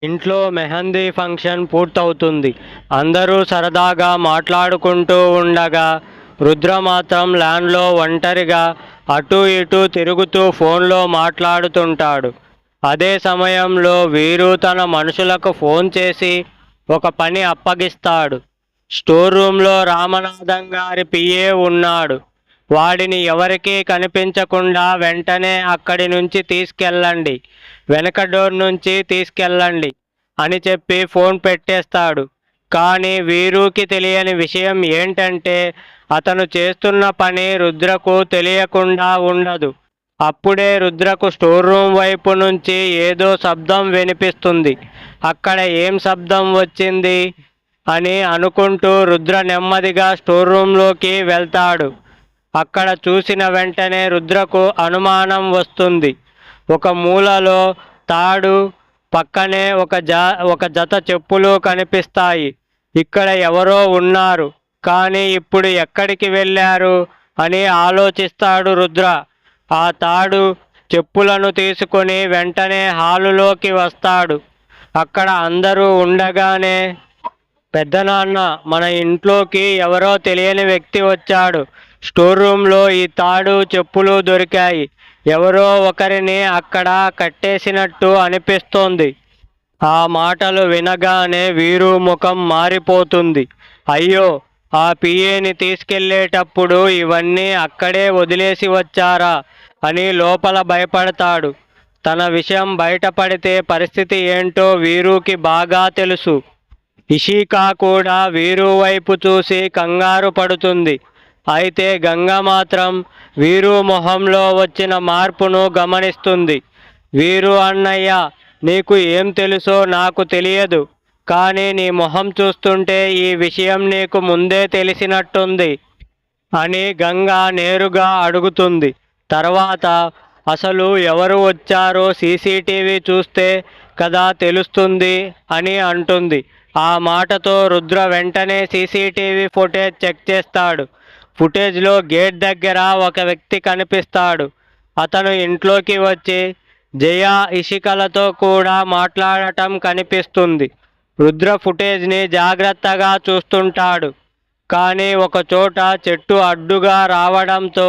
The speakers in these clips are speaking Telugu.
ఇంట్లో మెహందీ ఫంక్షన్ పూర్తవుతుంది. అందరూ సరదాగా మాట్లాడుకుంటూ ఉండగా రుద్ర మాత్రం ల్యాన్లో ఒంటరిగా అటూ ఇటూ తిరుగుతూ ఫోన్లో మాట్లాడుతుంటాడు. అదే సమయంలో వీరు తన మనుషులకు ఫోన్ చేసి ఒక పని అప్పగిస్తాడు. స్టోర్ రూమ్లో రామనాథం గారి పిఏ ఉన్నాడు. వాడిని ఎవరికీ కనిపించకుండా వెంటనే అక్కడి నుంచి తీసుకెళ్ళండి, వెనక డోర్ నుంచి తీసుకెళ్ళండి అని చెప్పి ఫోన్ పెట్టేస్తాడు. కానీ వీరుకి తెలియని విషయం ఏంటంటే అతను చేస్తున్న పని రుద్రకు తెలియకుండా ఉండదు. అప్పుడే రుద్రకు స్టోర్ రూమ్ వైపు నుంచి ఏదో శబ్దం వినిపిస్తుంది. అక్కడ ఏం శబ్దం వచ్చింది అని అనుకుంటూ రుద్ర నెమ్మదిగా స్టోర్ రూమ్లోకి వెళ్తాడు. అక్కడ చూసిన వెంటనే రుద్రకు అనుమానం వస్తుంది. ఒక మూలలో తాడు, పక్కనే ఒక జత చెప్పులు కనిపిస్తాయి. ఇక్కడ ఎవరో ఉన్నారు, కానీ ఇప్పుడు ఎక్కడికి వెళ్ళారు అని ఆలోచిస్తాడు రుద్ర. ఆ తాడు, చెప్పులను తీసుకొని వెంటనే హాలులోకి వస్తాడు. అక్కడ అందరూ ఉండగానే, పెద్దనాన్న, మన ఇంట్లోకి ఎవరో తెలియని వ్యక్తి వచ్చాడు. స్టోర్ రూమ్లో ఈ తాడు, చెప్పులు దొరికాయి. ఎవరో ఒకరిని అక్కడ కట్టేసినట్టు అనిపిస్తోంది. ఆ మాటలు వినగానే వీరు ముఖం మారిపోతుంది. అయ్యో, ఆ పిఏని తీసుకెళ్ళేటప్పుడు ఇవన్నీ అక్కడే వదిలేసి వచ్చారా అని లోపల భయపడతాడు. తన విషయం బయటపడితే పరిస్థితి ఏంటో వీరుకి బాగా తెలుసు. ఇషికా కూడా వీరు వైపు చూసి కంగారు పడుతుంది. అయితే గంగ మాత్రం వీరు మొహంలో వచ్చిన మార్పును గమనిస్తుంది. వీరు అన్నయ్య, నీకు ఏం తెలుసో నాకు తెలియదు, కానీ నీ మొహం చూస్తుంటే ఈ విషయం నీకు ముందే తెలిసినట్టుంది అని గంగ నేరుగా అడుగుతుంది. తర్వాత అసలు ఎవరు వచ్చారో సీసీటీవీ చూస్తే కదా తెలుస్తుంది అని అంటుంది. ఆ మాటతో రుద్ర వెంటనే సీసీటీవీ ఫుటేజ్ చెక్ చేస్తాడు. ఫుటేజ్లో గేట్ దగ్గర ఒక వ్యక్తి కనిపిస్తాడు. అతను ఇంట్లోకి వచ్చి జయ, ఇషికలతో కూడా మాట్లాడటం కనిపిస్తుంది. రుద్ర ఫుటేజ్ని జాగ్రత్తగా చూస్తుంటాడు. కానీ ఒకచోట చెట్టు అడ్డుగా రావడంతో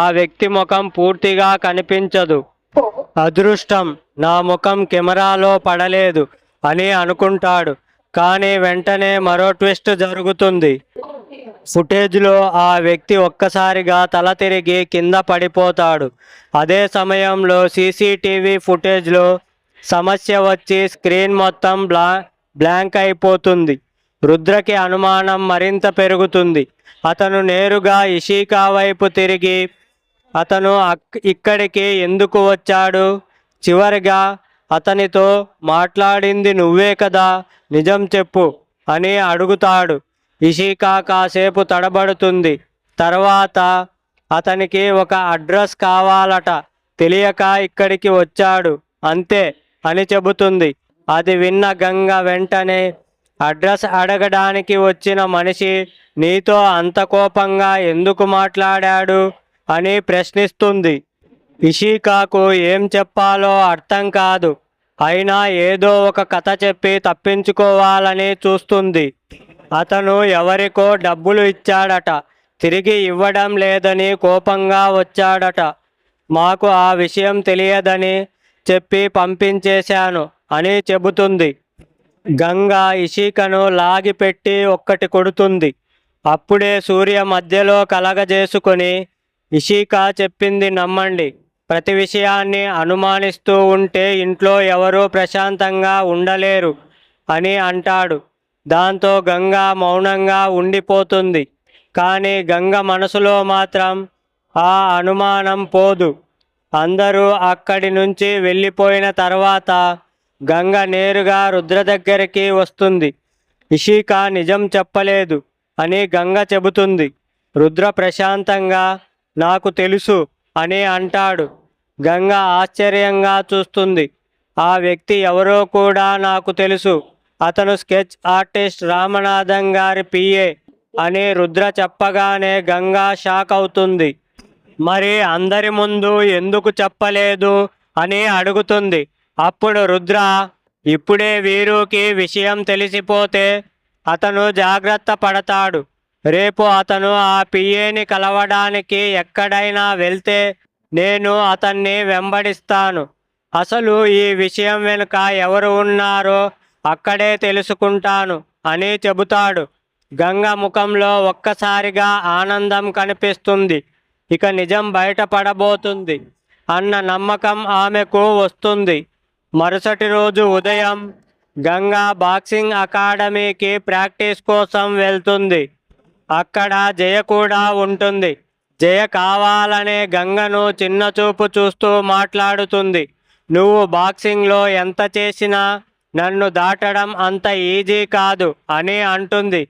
ఆ వ్యక్తి ముఖం పూర్తిగా కనిపించదు. అదృష్టం, నా ముఖం కెమెరాలో పడలేదు అని అనుకుంటాడు. కానీ వెంటనే మరో ట్విస్ట్ జరుగుతుంది. ఫుటేజ్లో ఆ వ్యక్తి ఒక్కసారిగా తల తిరిగి కింద పడిపోతాడు. అదే సమయంలో సీసీటీవీ ఫుటేజ్లో సమస్య వచ్చి స్క్రీన్ మొత్తం బ్లాంక్ అయిపోతుంది. రుద్రకి అనుమానం మరింత పెరుగుతుంది. అతను నేరుగా ఇషికా వైపు తిరిగి, అతను ఇక్కడికి ఎందుకు వచ్చాడు? చివరిగా అతనితో మాట్లాడింది నువ్వే కదా, నిజం చెప్పు అని అడుగుతాడు. ఇషికా కాసేపు తడబడుతుంది. తర్వాత అతనికి ఒక అడ్రస్ కావాలట, తెలియక ఇక్కడికి వచ్చాడు అంతే అని చెబుతుంది. అది విన్న గంగ వెంటనే, అడ్రస్ అడగడానికి వచ్చిన మనిషి నీతో అంత కోపంగా ఎందుకు మాట్లాడాడు అని ప్రశ్నిస్తుంది. ఇషికాకు ఏం చెప్పాలో అర్థం కాదు. అయినా ఏదో ఒక కథ చెప్పి తప్పించుకోవాలని చూస్తుంది. అతను ఎవరికో డబ్బులు ఇచ్చాడట, తిరిగి ఇవ్వడం లేదని కోపంగా వచ్చాడట. మాకు ఆ విషయం తెలియదని చెప్పి పంపించేశాను అని చెబుతుంది. గంగ ఇషికను లాగిపెట్టి ఒక్కటి కొడుతుంది. అప్పుడే సూర్య మధ్యలో కలగజేసుకొని, ఇషికా చెప్పింది నమ్మండి, ప్రతి విషయాన్ని అనుమానిస్తూ ఉంటే ఇంట్లో ఎవరూ ప్రశాంతంగా ఉండలేరు అని అంటాడు. దాంతో గంగ మౌనంగా ఉండిపోతుంది. కానీ గంగ మనసులో మాత్రం ఆ అనుమానం పోదు. అందరూ అక్కడి నుంచి వెళ్ళిపోయిన తర్వాత గంగ నేరుగా రుద్ర దగ్గరికి వస్తుంది. ఇషికా నిజం చెప్పలేదు అని గంగ చెబుతుంది. రుద్ర ప్రశాంతంగా నాకు తెలుసు అని అంటాడు. గంగ ఆశ్చర్యంగా చూస్తుంది. ఆ వ్యక్తి ఎవరో కూడా నాకు తెలుసు, అతను స్కెచ్ ఆర్టిస్ట్ రామనాథం గారి పిఏ అని రుద్ర చెప్పగానే గంగ షాక్ అవుతుంది. మరి అందరి ముందు ఎందుకు చెప్పలేదు అని అడుగుతుంది. అప్పుడు రుద్ర, ఇప్పుడే వీరుకి విషయం తెలిసిపోతే అతను జాగ్రత్త పడతాడు. రేపు అతను ఆ పిఏని కలవడానికి ఎక్కడైనా వెళ్తే నేను అతన్ని వెంబడిస్తాను. అసలు ఈ విషయం వెనుక ఎవరు ఉన్నారో అక్కడే తెలుసుకుంటాను అని చెబుతాడు. గంగ ముఖంలో ఒక్కసారిగా ఆనందం కనిపిస్తుంది. ఇక నిజం బయటపడబోతుంది అన్న నమ్మకం ఆమెకు వస్తుంది. మరుసటి రోజు ఉదయం గంగ బాక్సింగ్ అకాడమీకి ప్రాక్టీస్ కోసం వెళ్తుంది. అక్కడ జయ కూడా ఉంటుంది. జయ కావాలనే గంగను చిన్నచూపు చూస్తూ మాట్లాడుతుంది. నువ్వు బాక్సింగ్లో ఎంత చేసినా నన్ను దాటడం అంత ఈజీ కాదు అని అంటుంది.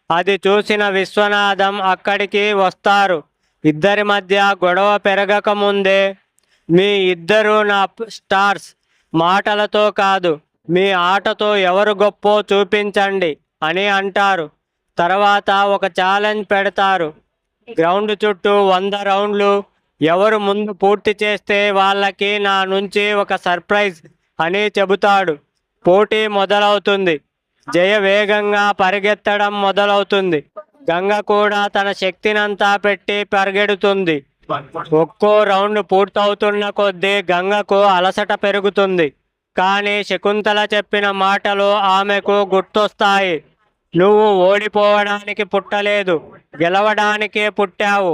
అది చూసిన విశ్వనాథం అక్కడికి వస్తారు. ఇద్దరి మధ్య గొడవ పెరగకముందే మీ ఇద్దరు నా స్టార్స్, మాటలతో కాదు మీ ఆటతో ఎవరు గొప్పో చూపించండి అని అంటారు. తర్వాత ఒక ఛాలెంజ్ పెడతారు. గ్రౌండ్ చుట్టూ 100 రౌండ్లు ఎవరు ముందు పూర్తి చేస్తే వాళ్ళకి నా నుంచి ఒక సర్ప్రైజ్ అని చెబుతాడు. పోటీ మొదలవుతుంది. జయ వేగంగా పరిగెత్తడం మొదలవుతుంది. గంగ కూడా తన శక్తినంతా పెట్టి పరిగెడుతుంది. ఒక్కో రౌండ్ పూర్తవుతున్న కొద్దీ గంగకు అలసట పెరుగుతుంది. కానీ శకుంతల చెప్పిన మాటలు ఆమెకు గుర్తొస్తాయి. నువ్వు ఓడిపోవడానికి పుట్టలేదు, గెలవడానికే పుట్టావు.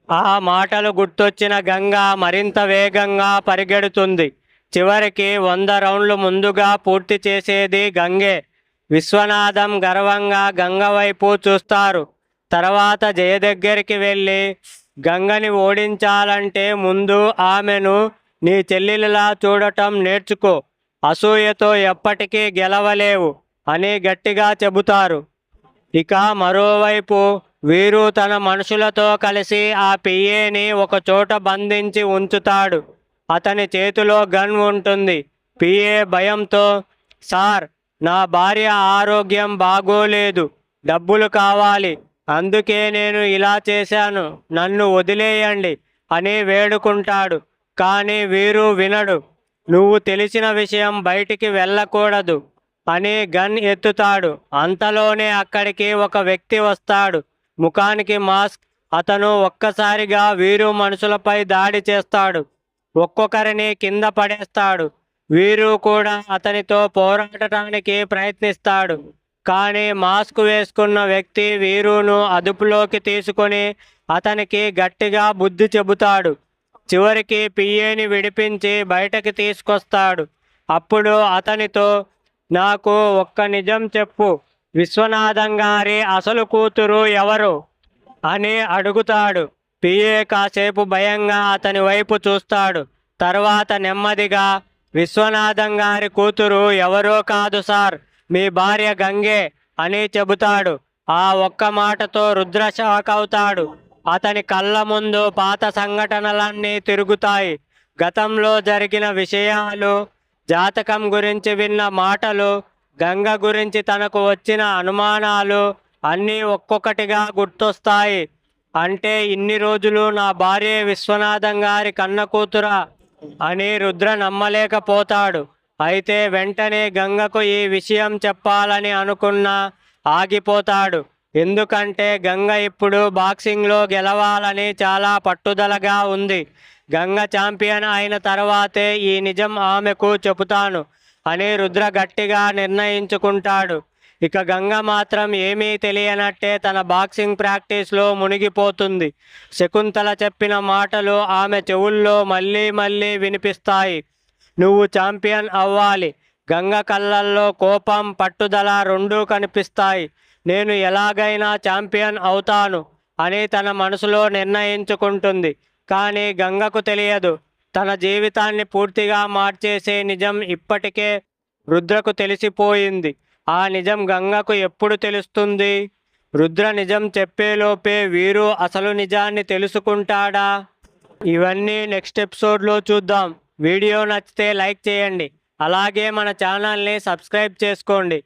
ఆ మాటలు గుర్తొచ్చిన గంగ మరింత వేగంగా పరిగెడుతుంది. చివరికి 100 రౌండ్లు ముందుగా పూర్తి చేసేది గంగే. విశ్వనాథం గర్వంగా గంగ వైపు చూస్తారు. తర్వాత జయ దగ్గరికి వెళ్ళి, గంగని ఓడించాలంటే ముందు ఆమెను నీ చెల్లెలిలా చూడటం నేర్చుకో. అసూయతో ఎప్పటికీ గెలవలేవు అని గట్టిగా చెబుతారు. ఇక మరోవైపు వీరు తన మనుషులతో కలిసి ఆ పిఏని ఒక చోట బంధించి ఉంచుతాడు. అతని చేతిలో గన్ ఉంటుంది. పిఏ భయంతో, సార్, నా భార్య ఆరోగ్యం బాగోలేదు, డబ్బులు కావాలి, అందుకే నేను ఇలా చేశాను, నన్ను వదిలేయండి అని వేడుకుంటాడు. కానీ వీరు వినడు. నువ్వు తెలిసిన విషయం బయటికి వెళ్ళకూడదు అని గన్ ఎత్తుతాడు. అంతలోనే అక్కడికి ఒక వ్యక్తి వస్తాడు. ముఖానికి మాస్క్. అతను ఒక్కసారిగా వీరు మనుషులపై దాడి చేస్తాడు. ఒక్కొక్కరిని కింద పడేస్తాడు. వీరు కూడా అతనితో పోరాడటానికి ప్రయత్నిస్తాడు. కానీ మాస్క్ వేసుకున్న వ్యక్తి వీరును అదుపులోకి తీసుకొని అతనికి గట్టిగా బుద్ధి చెబుతాడు. చివరికి పిఏని విడిపించి బయటకి తీసుకొస్తాడు. అప్పుడు అతనితో, నాకు ఒక్క నిజం చెప్పు, విశ్వనాథం గారి అసలు కూతురు ఎవరు అని అడుగుతాడు. పిఏ కాసేపు భయంగా అతని వైపు చూస్తాడు. తర్వాత నెమ్మదిగా, విశ్వనాథం గారి కూతురు ఎవరో కాదు సార్, మీ భార్య గంగే అని చెబుతాడు. ఆ ఒక్క మాటతో రుద్ర షాక్ అవుతాడు. అతని కళ్ళ ముందు పాత సంఘటనలన్నీ తిరుగుతాయి. గతంలో జరిగిన విషయాలు, జాతకం గురించి విన్న మాటలు, గంగ గురించి తనకు వచ్చిన అనుమానాలు అన్నీ ఒక్కొక్కటిగా గుర్తొస్తాయి. అంటే ఇన్ని రోజులు నా భార్య విశ్వనాథం గారి కన్న కూతురా అని రుద్ర నమ్మలేకపోతాడు. అయితే వెంటనే గంగకు ఈ విషయం చెప్పాలని అనుకున్నా ఆగిపోతాడు. ఎందుకంటే గంగ ఇప్పుడు బాక్సింగ్లో గెలవాలని చాలా పట్టుదలగా ఉంది. గంగ ఛాంపియన్ అయిన తర్వాతే ఈ నిజం ఆమెకు చెబుతాను అని రుద్ర గట్టిగా నిర్ణయించుకుంటాడు. ఇక గంగ మాత్రం ఏమీ తెలియనట్టే తన బాక్సింగ్ ప్రాక్టీస్లో మునిగిపోతుంది. శకుంతల చెప్పిన మాటలు ఆమె చెవుల్లో మళ్ళీ మళ్ళీ వినిపిస్తాయి. నువ్వు ఛాంపియన్ అవ్వాలి. గంగ కళ్ళల్లో కోపం, పట్టుదల రెండూ కనిపిస్తాయి. నేను ఎలాగైనా ఛాంపియన్ అవుతాను అని తన మనసులో నిర్ణయించుకుంటుంది. కానీ గంగకు తెలియదు, తన జీవితాన్ని పూర్తిగా మార్చేసే నిజం ఇప్పటికే రుద్రకు తెలిసిపోయింది. ఆ నిజం గంగకు ఎప్పుడు తెలుస్తుంది? రుద్ర నిజం చెప్పేలోపే వీరు అసలు నిజాన్ని తెలుసుకుంటాడా? ఇవన్నీ నెక్స్ట్ ఎపిసోడ్లో చూద్దాం. వీడియో నచ్చితే లైక్ చేయండి. అలాగే మన ఛానల్ని సబ్స్క్రైబ్ చేసుకోండి.